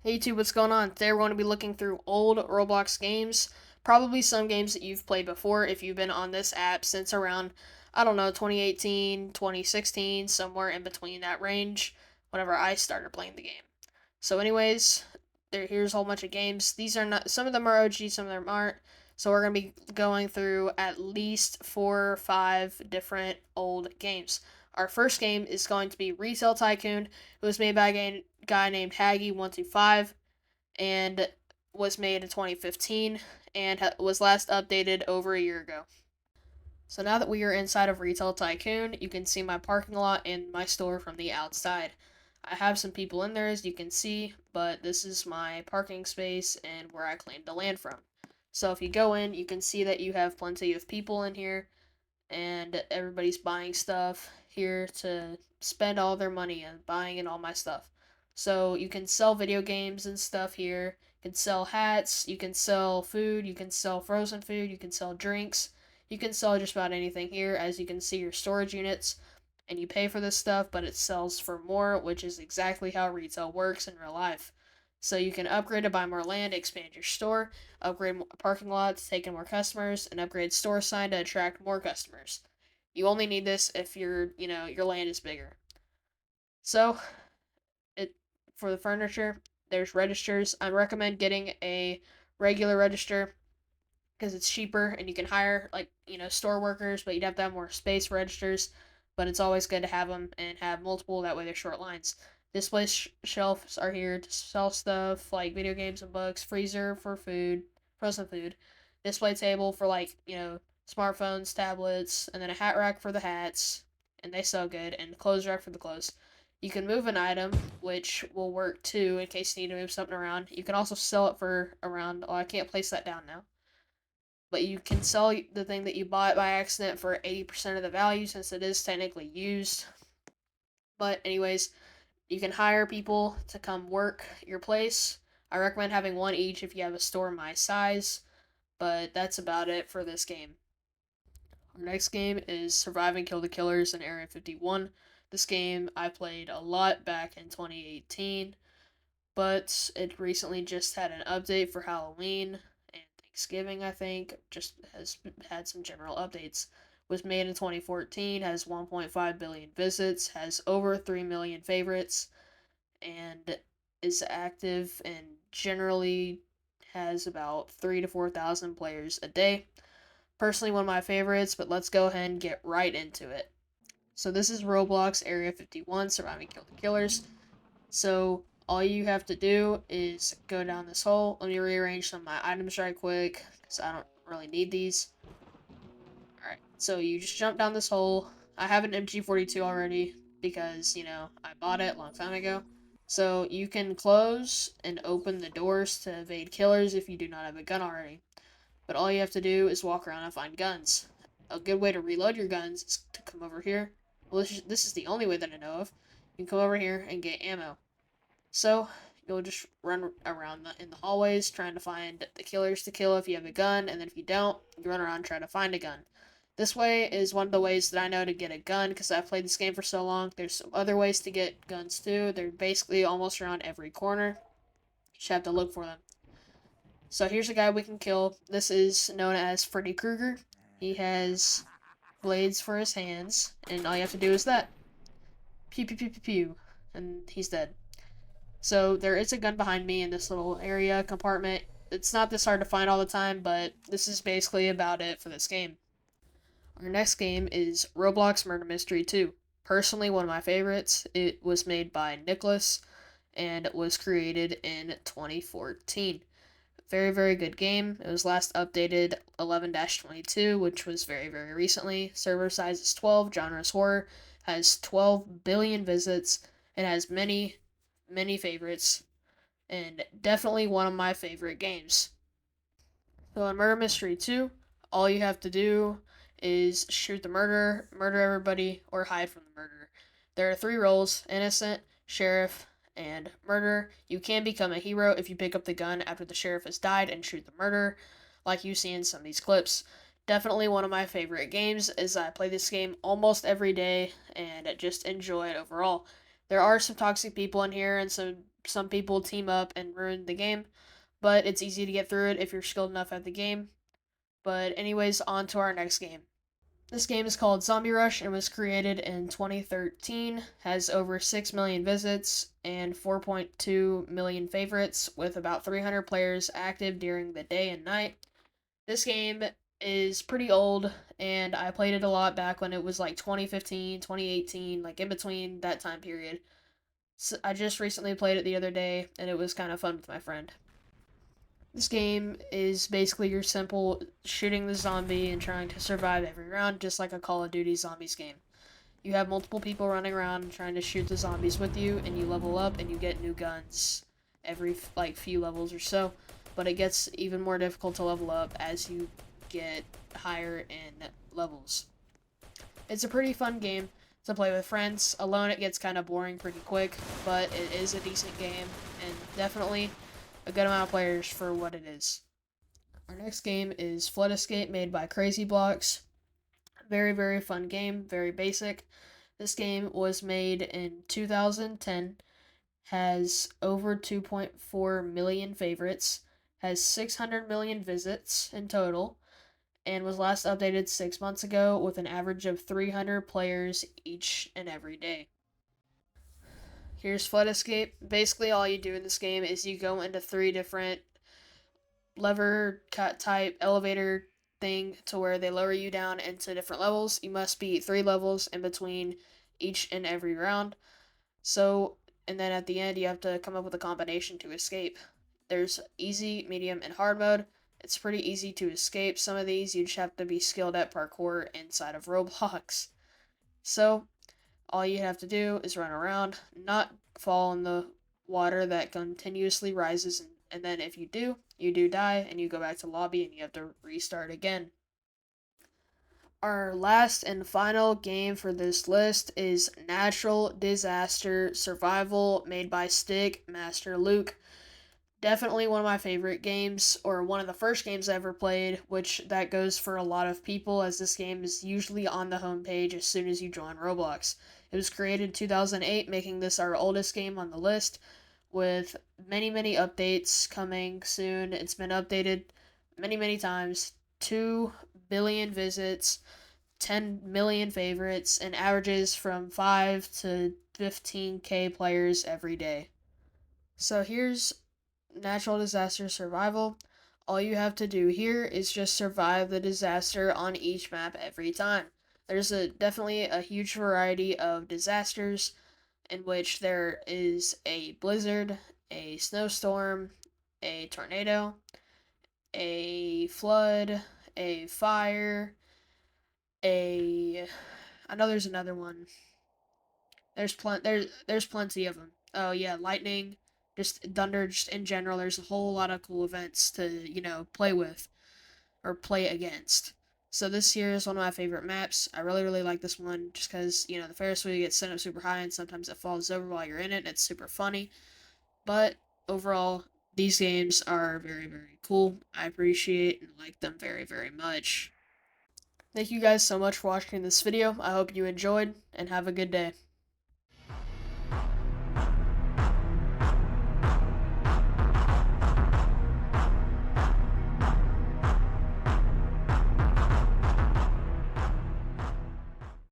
Hey YouTube, what's going on? Today we're going to be looking through old Roblox games, probably some games that you've played before if you've been on this app since around, I don't know, 2018, 2016, somewhere in between that range, whenever I started playing the game. So anyways, here's a whole bunch of games. These are not, some of them are OG, some of them aren't. So we're going to be going through at least 4 or 5 different old games. Our first game is going to be Retail Tycoon. It was made by a guy named Haggy125 and was made in 2015 and was last updated over a year ago. So now that we are inside of Retail Tycoon, you can see my parking lot and my store from the outside. I have some people in there as you can see, but this is my parking space and where I claim the land from. So if you go in, you can see that you have plenty of people in here and everybody's buying stuff here to spend all their money and buying and all my stuff. So you can sell video games and stuff here. You can sell hats, you can sell food, you can sell frozen food, you can sell drinks. You can sell just about anything here. As you can see, your storage units, and you pay for this stuff, but it sells for more, which is exactly how retail works in real life. So you can upgrade to buy more land, expand your store, upgrade parking lots, take in more customers, and upgrade store sign to attract more customers. You only need this if your land is bigger. So, it for the furniture, there's registers. I recommend getting a regular register because it's cheaper and you can hire store workers, but you'd have to have more space for registers. But it's always good to have them and have multiple. That way they're short lines. Display shelves are here to sell stuff like video games and books. Freezer for food, frozen food. Display table for smartphones, tablets, and then a hat rack for the hats, and they sell good. And clothes rack for the clothes. You can move an item, which will work too in case you need to move something around. You can also sell it for around. Oh, I can't place that down now, but you can sell the thing that you bought by accident for 80% of the value since it is technically used. But, anyways, you can hire people to come work your place. I recommend having one each if you have a store my size, but that's about it for this game. Our next game is Survive and Kill the Killers in Area 51. This game I played a lot back in 2018, but it recently just had an update for Halloween and Thanksgiving, I think. Just has had some general updates. Was made in 2014, has 1.5 billion visits, has over 3 million favorites, and is active and generally has about 3 to 4,000 players a day. Personally, one of my favorites, but let's go ahead and get right into it. So, this is Roblox Area 51 Surviving Kill the Killers. So all you have to do is go down this hole. Let me rearrange some of my items right quick because I don't really need these. Alright, so you just jump down this hole. I have an MG42 already because, I bought it a long time ago. So you can close and open the doors to evade killers if you do not have a gun already. But all you have to do is walk around and find guns. A good way to reload your guns is to come over here. Well, this is the only way that I know of. You can come over here and get ammo. So you'll just run around in the hallways trying to find the killers to kill if you have a gun, and then if you don't, you run around trying to find a gun. This way is one of the ways that I know to get a gun because I've played this game for so long. There's some other ways to get guns too. They're basically almost around every corner. You just have to look for them. So here's a guy we can kill. This is known as Freddy Krueger. He has blades for his hands, and all you have to do is that. Pew pew pew pew pew. And he's dead. So there is a gun behind me in this little area compartment. It's not this hard to find all the time, but this is basically about it for this game. Our next game is Roblox Murder Mystery 2. Personally, one of my favorites. It was made by Nicholas and it was created in 2014. Very, very good game. It was last updated 11-22, which was very, very recently. Server size is 12, genre is horror, has 12 billion visits, it has many, many favorites, and definitely one of my favorite games. So in Murder Mystery 2, all you have to do is shoot the murderer, murder everybody, or hide from the murderer. There are 3 roles: innocent, sheriff, and murderer. You can become a hero if you pick up the gun after the sheriff has died and shoot the murderer, like you see in some of these clips. Definitely one of my favorite games, as I play this game almost every day and just enjoy it overall. There are some toxic people in here and some some people team up and ruin the game, but it's easy to get through it if you're skilled enough at the game. But anyways, on to our next game. This game is called Zombie Rush and was created in 2013, has over 6 million visits and 4.2 million favorites, with about 300 players active during the day and night. This game is pretty old, and I played it a lot back when it was like 2015, 2018, like in between that time period. So I just recently played it the other day, and it was kind of fun with my friend. This game is basically your simple shooting the zombie and trying to survive every round, just like a Call of Duty Zombies game. You have multiple people running around trying to shoot the zombies with you, and you level up and you get new guns every like few levels or so. But it gets even more difficult to level up as you get higher in levels. It's a pretty fun game to play with friends. Alone, it gets kind of boring pretty quick, but it is a decent game and definitely a good amount of players for what it is. Our next game is Flood Escape, made by Crazy Blocks. Very, very fun game, very basic. This game was made in 2010, has over 2.4 million favorites, has 600 million visits in total, and was last updated 6 months ago with an average of 300 players each and every day. Here's Flood Escape. Basically, all you do in this game is you go into three different lever cut type elevator thing to where they lower you down into different levels. You must beat 3 levels in between each and every round. So, and then at the end, you have to come up with a combination to escape. There's easy, medium, and hard mode. It's pretty easy to escape. Some of these you just have to be skilled at parkour inside of Roblox. So, all you have to do is run around, not fall in the water that continuously rises, and then if you do die, and you go back to lobby and you have to restart again. Our last and final game for this list is Natural Disaster Survival, made by Stick Master Luke. Definitely one of my favorite games, or one of the first games I ever played, which that goes for a lot of people, as this game is usually on the homepage as soon as you join Roblox. It was created in 2008, making this our oldest game on the list, with many, many updates coming soon. It's been updated many, many times. 2 billion visits, 10 million favorites, and averages from 5 to 15k players every day. So here's Natural Disaster Survival. All you have to do here is just survive the disaster on each map every time. There's definitely a huge variety of disasters, in which there is a blizzard, a snowstorm, a tornado, a flood, a fire, a I know there's another one. There's plenty of them. Oh yeah, lightning, just thunder, just in general. There's a whole lot of cool events to play with or play against. So this here is one of my favorite maps. I really really like this one just because the Ferris wheel gets sent up super high and sometimes it falls over while you're in it and it's super funny. But overall, these games are very very cool. I appreciate and like them very very much. Thank you guys so much for watching this video. I hope you enjoyed and have a good day.